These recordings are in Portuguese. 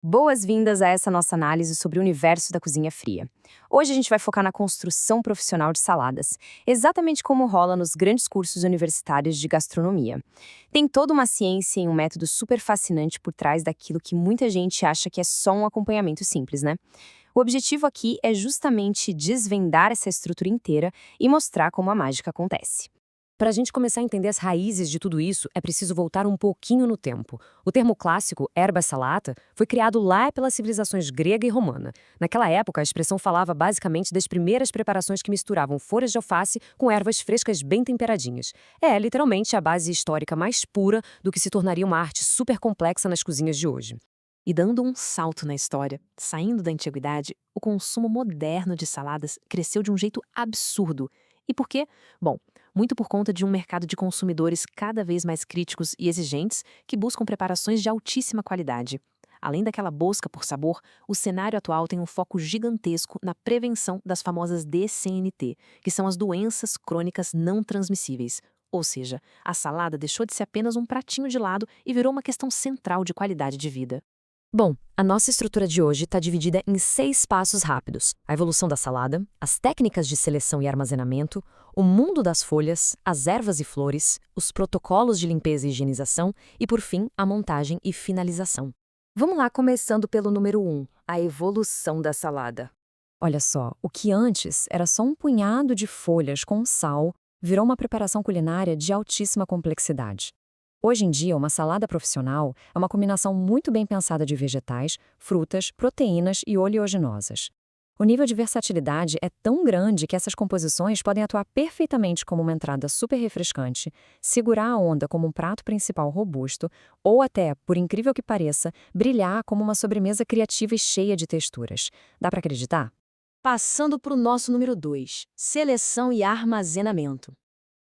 Boas-vindas a essa nossa análise sobre o universo da cozinha fria. Hoje a gente vai focar na construção profissional de saladas, exatamente como rola nos grandes cursos universitários de gastronomia. Tem toda uma ciência e um método super fascinante por trás daquilo que muita gente acha que é só um acompanhamento simples, né? O objetivo aqui é justamente desvendar essa estrutura inteira e mostrar como a mágica acontece. Para a gente começar a entender as raízes de tudo isso, é preciso voltar um pouquinho no tempo. O termo clássico, erba salata, foi criado lá pelas civilizações grega e romana. Naquela época, a expressão falava basicamente das primeiras preparações que misturavam folhas de alface com ervas frescas bem temperadinhas. É, literalmente, a base histórica mais pura do que se tornaria uma arte super complexa nas cozinhas de hoje. E dando um salto na história, saindo da antiguidade, o consumo moderno de saladas cresceu de um jeito absurdo. E por quê? Bom, muito por conta de um mercado de consumidores cada vez mais críticos e exigentes que buscam preparações de altíssima qualidade. Além daquela busca por sabor, o cenário atual tem um foco gigantesco na prevenção das famosas DCNT, que são as doenças crônicas não transmissíveis. Ou seja, a salada deixou de ser apenas um pratinho de lado e virou uma questão central de qualidade de vida. Bom, a nossa estrutura de hoje está dividida em 6 passos rápidos: a evolução da salada, as técnicas de seleção e armazenamento, o mundo das folhas, as ervas e flores, os protocolos de limpeza e higienização e, por fim, a montagem e finalização. Vamos lá, começando pelo número 1, a evolução da salada. Olha só, o que antes era só um punhado de folhas com sal virou uma preparação culinária de altíssima complexidade. Hoje em dia, uma salada profissional é uma combinação muito bem pensada de vegetais, frutas, proteínas e oleaginosas. O nível de versatilidade é tão grande que essas composições podem atuar perfeitamente como uma entrada super refrescante, segurar a onda como um prato principal robusto ou até, por incrível que pareça, brilhar como uma sobremesa criativa e cheia de texturas. Dá para acreditar? Passando para o nosso número 2, seleção e armazenamento.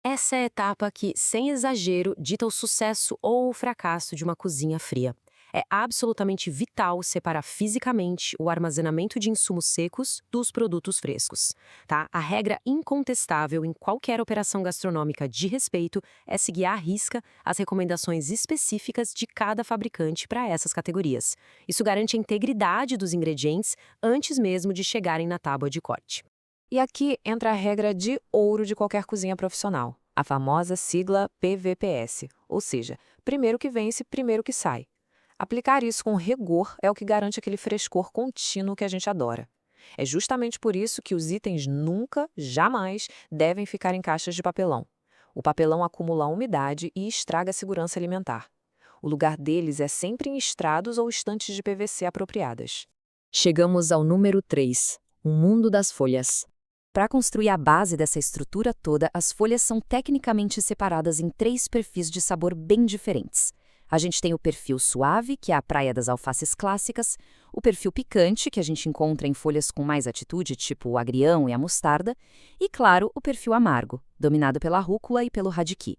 Essa é a etapa que, sem exagero, dita o sucesso ou o fracasso de uma cozinha fria. É absolutamente vital separar fisicamente o armazenamento de insumos secos dos produtos frescos. Tá? A regra incontestável em qualquer operação gastronômica de respeito é seguir à risca as recomendações específicas de cada fabricante para essas categorias. Isso garante a integridade dos ingredientes antes mesmo de chegarem na tábua de corte. E aqui entra a regra de ouro de qualquer cozinha profissional, a famosa sigla PVPS, ou seja, primeiro que vence, primeiro que sai. Aplicar isso com rigor é o que garante aquele frescor contínuo que a gente adora. É justamente por isso que os itens nunca, jamais, devem ficar em caixas de papelão. O papelão acumula umidade e estraga a segurança alimentar. O lugar deles é sempre em estrados ou estantes de PVC apropriadas. Chegamos ao número 3, o mundo das folhas. Para construir a base dessa estrutura toda, as folhas são tecnicamente separadas em 3 perfis de sabor bem diferentes. A gente tem o perfil suave, que é a praia das alfaces clássicas, o perfil picante, que a gente encontra em folhas com mais atitude, tipo o agrião e a mostarda, e, claro, o perfil amargo, dominado pela rúcula e pelo radiqui.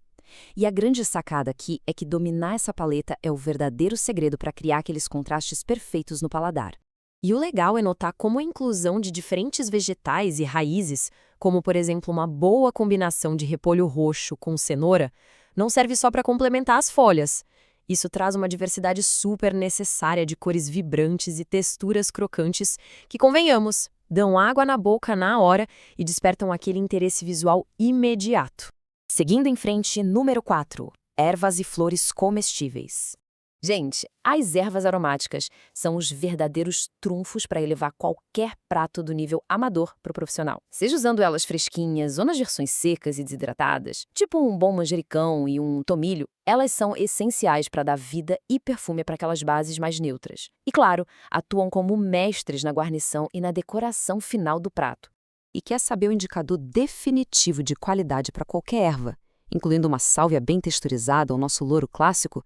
E a grande sacada aqui é que dominar essa paleta é o verdadeiro segredo para criar aqueles contrastes perfeitos no paladar. E o legal é notar como a inclusão de diferentes vegetais e raízes, como por exemplo uma boa combinação de repolho roxo com cenoura, não serve só para complementar as folhas. Isso traz uma diversidade super necessária de cores vibrantes e texturas crocantes que, convenhamos, dão água na boca na hora e despertam aquele interesse visual imediato. Seguindo em frente, número 4, ervas e flores comestíveis. Gente, as ervas aromáticas são os verdadeiros trunfos para elevar qualquer prato do nível amador para o profissional. Seja usando elas fresquinhas ou nas versões secas e desidratadas, tipo um bom manjericão e um tomilho, elas são essenciais para dar vida e perfume para aquelas bases mais neutras. E claro, atuam como mestres na guarnição e na decoração final do prato. E quer saber o indicador definitivo de qualidade para qualquer erva, incluindo uma sálvia bem texturizada ou nosso louro clássico?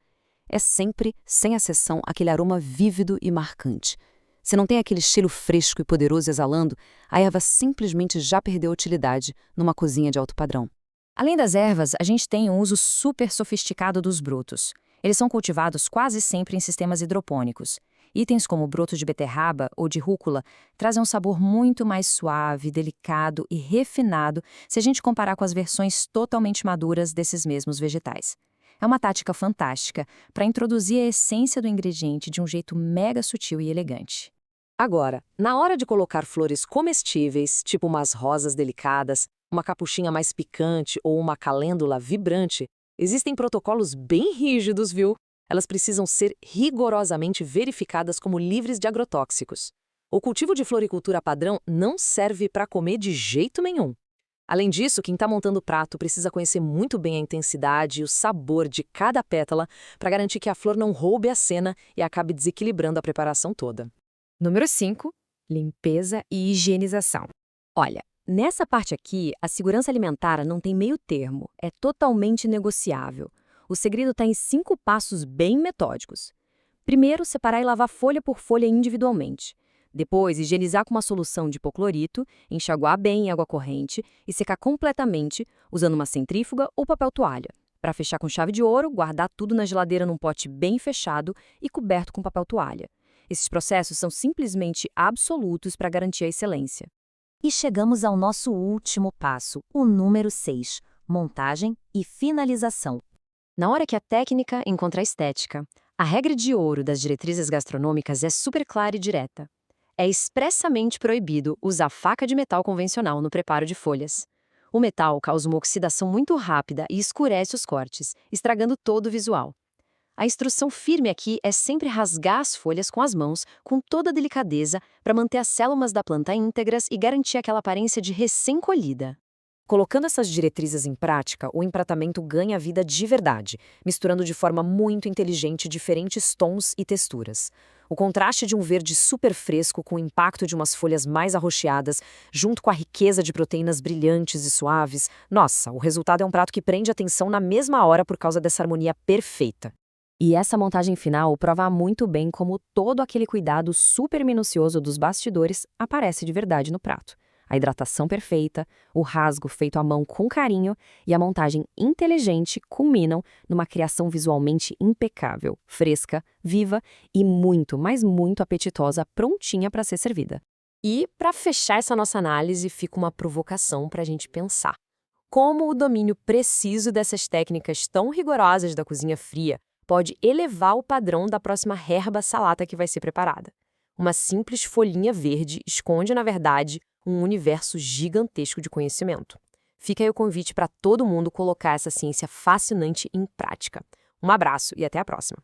É sempre, sem exceção, aquele aroma vívido e marcante. Se não tem aquele cheiro fresco e poderoso exalando, a erva simplesmente já perdeu a utilidade numa cozinha de alto padrão. Além das ervas, a gente tem um uso super sofisticado dos brotos. Eles são cultivados quase sempre em sistemas hidropônicos. Itens como broto de beterraba ou de rúcula trazem um sabor muito mais suave, delicado e refinado se a gente comparar com as versões totalmente maduras desses mesmos vegetais. É uma tática fantástica para introduzir a essência do ingrediente de um jeito mega sutil e elegante. Agora, na hora de colocar flores comestíveis, tipo umas rosas delicadas, uma capuchinha mais picante ou uma calêndula vibrante, existem protocolos bem rígidos, viu? Elas precisam ser rigorosamente verificadas como livres de agrotóxicos. O cultivo de floricultura padrão não serve para comer de jeito nenhum. Além disso, quem está montando o prato precisa conhecer muito bem a intensidade e o sabor de cada pétala para garantir que a flor não roube a cena e acabe desequilibrando a preparação toda. Número 5. Limpeza e higienização. Olha, nessa parte aqui, a segurança alimentar não tem meio termo, é totalmente negociável. O segredo está em 5 passos bem metódicos. Primeiro, separar e lavar folha por folha individualmente. Depois, higienizar com uma solução de hipoclorito, enxaguar bem em água corrente e secar completamente usando uma centrífuga ou papel toalha. Para fechar com chave de ouro, guardar tudo na geladeira num pote bem fechado e coberto com papel toalha. Esses processos são simplesmente absolutos para garantir a excelência. E chegamos ao nosso último passo, o número 6, montagem e finalização. Na hora que a técnica encontra a estética, a regra de ouro das diretrizes gastronômicas é super clara e direta. É expressamente proibido usar faca de metal convencional no preparo de folhas. O metal causa uma oxidação muito rápida e escurece os cortes, estragando todo o visual. A instrução firme aqui é sempre rasgar as folhas com as mãos, com toda a delicadeza, para manter as células da planta íntegras e garantir aquela aparência de recém-colhida. Colocando essas diretrizes em prática, o empratamento ganha vida de verdade, misturando de forma muito inteligente diferentes tons e texturas. O contraste de um verde super fresco com o impacto de umas folhas mais arroxeadas, junto com a riqueza de proteínas brilhantes e suaves, nossa, o resultado é um prato que prende atenção na mesma hora por causa dessa harmonia perfeita. E essa montagem final prova muito bem como todo aquele cuidado super minucioso dos bastidores aparece de verdade no prato. A hidratação perfeita, o rasgo feito à mão com carinho e a montagem inteligente culminam numa criação visualmente impecável, fresca, viva e muito, mas muito apetitosa, prontinha para ser servida. E, para fechar essa nossa análise, fica uma provocação para a gente pensar. Como o domínio preciso dessas técnicas tão rigorosas da cozinha fria pode elevar o padrão da próxima herba salata que vai ser preparada. Uma simples folhinha verde esconde, na verdade, um universo gigantesco de conhecimento. Fica aí o convite para todo mundo colocar essa ciência fascinante em prática. Um abraço e até a próxima!